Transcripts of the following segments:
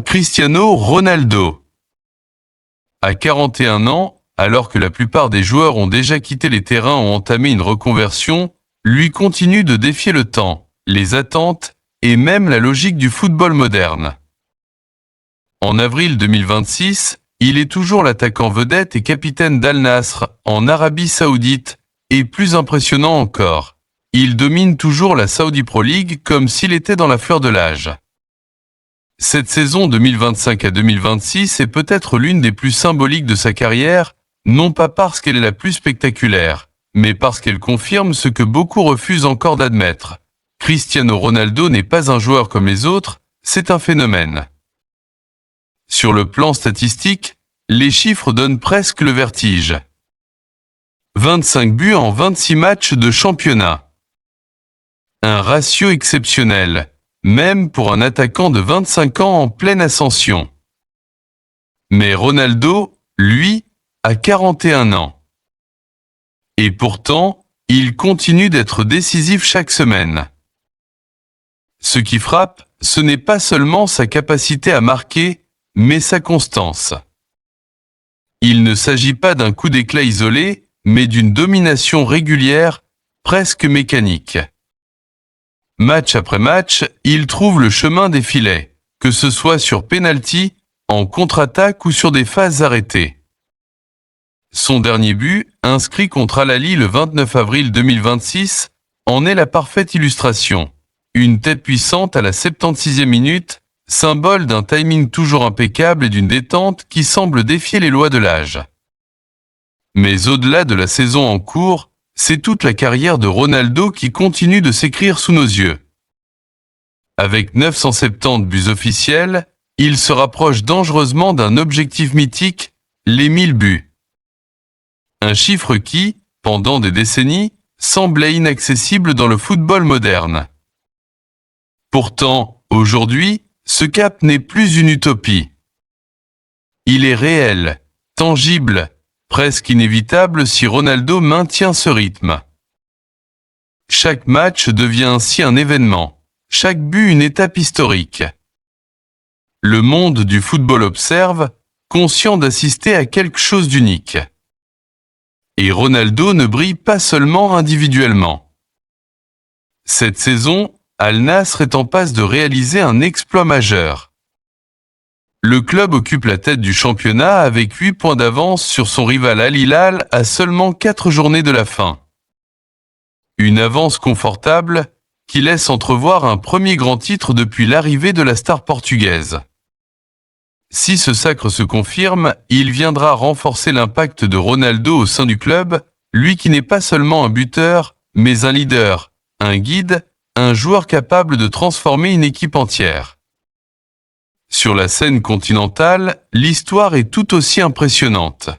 Cristiano Ronaldo. À 41 ans, alors que la plupart des joueurs ont déjà quitté les terrains ou entamé une reconversion, lui continue de défier le temps, les attentes et même la logique du football moderne. En avril 2026, il est toujours l'attaquant vedette et capitaine d'Al Nasr en Arabie Saoudite, et plus impressionnant encore, il domine toujours la Saudi Pro League comme s'il était dans la fleur de l'âge. Cette saison 2025 à 2026 est peut-être l'une des plus symboliques de sa carrière, non pas parce qu'elle est la plus spectaculaire, mais parce qu'elle confirme ce que beaucoup refusent encore d'admettre. Cristiano Ronaldo n'est pas un joueur comme les autres, c'est un phénomène. Sur le plan statistique, les chiffres donnent presque le vertige. 25 buts en 26 matchs de championnat. Un ratio exceptionnel, même pour un attaquant de 25 ans en pleine ascension. Mais Ronaldo, lui, a 41 ans. Et pourtant, il continue d'être décisif chaque semaine. Ce qui frappe, ce n'est pas seulement sa capacité à marquer, mais sa constance. Il ne s'agit pas d'un coup d'éclat isolé, mais d'une domination régulière, presque mécanique. Match après match, il trouve le chemin des filets, que ce soit sur penalty, en contre-attaque ou sur des phases arrêtées. Son dernier but, inscrit contre Al Ahly le 29 avril 2026, en est la parfaite illustration. Une tête puissante à la 76e minute, symbole d'un timing toujours impeccable et d'une détente qui semble défier les lois de l'âge. Mais au-delà de la saison en cours, c'est toute la carrière de Ronaldo qui continue de s'écrire sous nos yeux. Avec 970 buts officiels, il se rapproche dangereusement d'un objectif mythique, les 1000 buts. Un chiffre qui, pendant des décennies, semblait inaccessible dans le football moderne. Pourtant, aujourd'hui, ce cap n'est plus une utopie. Il est réel, tangible, presque inévitable si Ronaldo maintient ce rythme. Chaque match devient ainsi un événement, chaque but une étape historique. Le monde du football observe, conscient d'assister à quelque chose d'unique. Et Ronaldo ne brille pas seulement individuellement. Cette saison, Al Nasr est en passe de réaliser un exploit majeur. Le club occupe la tête du championnat avec 8 points d'avance sur son rival Al Hilal à seulement 4 journées de la fin. Une avance confortable qui laisse entrevoir un premier grand titre depuis l'arrivée de la star portugaise. Si ce sacre se confirme, il viendra renforcer l'impact de Ronaldo au sein du club, lui qui n'est pas seulement un buteur, mais un leader, un guide, un joueur capable de transformer une équipe entière. Sur la scène continentale, l'histoire est tout aussi impressionnante.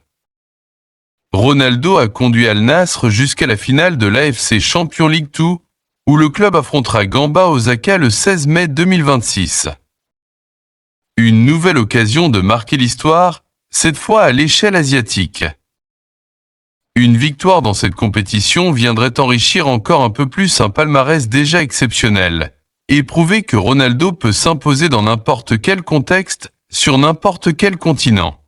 Ronaldo a conduit Al Nasr jusqu'à la finale de l'AFC Champions League 2, où le club affrontera Gamba Osaka le 16 mai 2026. Une nouvelle occasion de marquer l'histoire, cette fois à l'échelle asiatique. Une victoire dans cette compétition viendrait enrichir encore un peu plus un palmarès déjà exceptionnel, et prouver que Ronaldo peut s'imposer dans n'importe quel contexte, sur n'importe quel continent.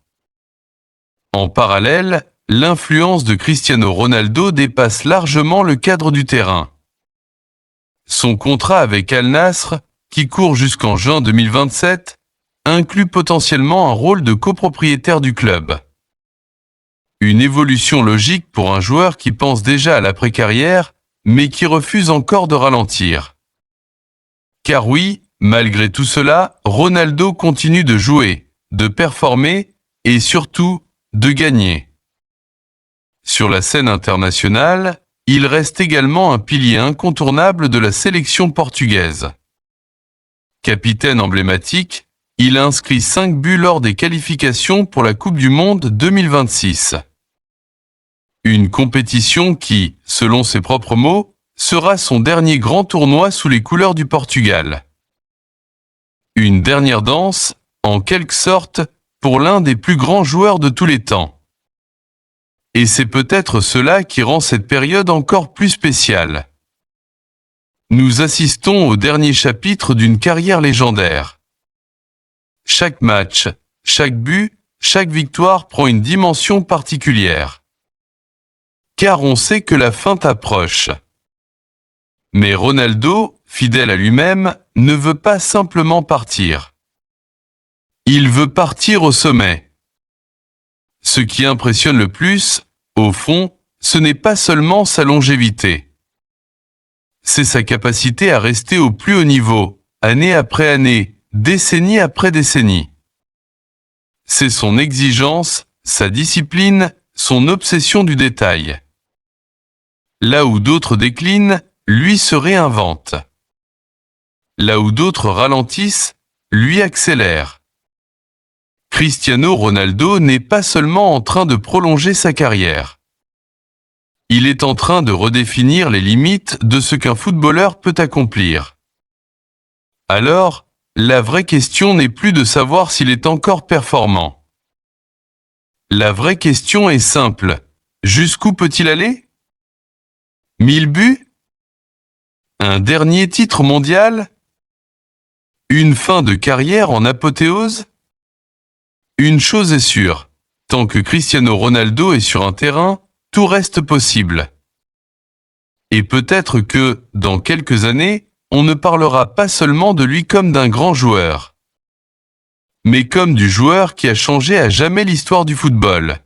En parallèle, l'influence de Cristiano Ronaldo dépasse largement le cadre du terrain. Son contrat avec Al Nasr, qui court jusqu'en juin 2027, inclut potentiellement un rôle de copropriétaire du club. Une évolution logique pour un joueur qui pense déjà à l'après-carrière, mais qui refuse encore de ralentir. Car oui, malgré tout cela, Ronaldo continue de jouer, de performer et surtout de gagner. Sur la scène internationale, il reste également un pilier incontournable de la sélection portugaise. Capitaine emblématique, il a inscrit 5 buts lors des qualifications pour la Coupe du Monde 2026. Une compétition qui, selon ses propres mots, sera son dernier grand tournoi sous les couleurs du Portugal. Une dernière danse, en quelque sorte, pour l'un des plus grands joueurs de tous les temps. Et c'est peut-être cela qui rend cette période encore plus spéciale. Nous assistons au dernier chapitre d'une carrière légendaire. Chaque match, chaque but, chaque victoire prend une dimension particulière. Car on sait que la fin approche. Mais Ronaldo, fidèle à lui-même, ne veut pas simplement partir. Il veut partir au sommet. Ce qui impressionne le plus, au fond, ce n'est pas seulement sa longévité. C'est sa capacité à rester au plus haut niveau, année après année, décennie après décennie. C'est son exigence, sa discipline, son obsession du détail. Là où d'autres déclinent, lui se réinvente. Là où d'autres ralentissent, lui accélère. Cristiano Ronaldo n'est pas seulement en train de prolonger sa carrière. Il est en train de redéfinir les limites de ce qu'un footballeur peut accomplir. Alors, la vraie question n'est plus de savoir s'il est encore performant. La vraie question est simple. Jusqu'où peut-il aller ? 1000 buts ? Un dernier titre mondial ? Une fin de carrière en apothéose ? Une chose est sûre, tant que Cristiano Ronaldo est sur un terrain, tout reste possible. Et peut-être que, dans quelques années, on ne parlera pas seulement de lui comme d'un grand joueur, mais comme du joueur qui a changé à jamais l'histoire du football.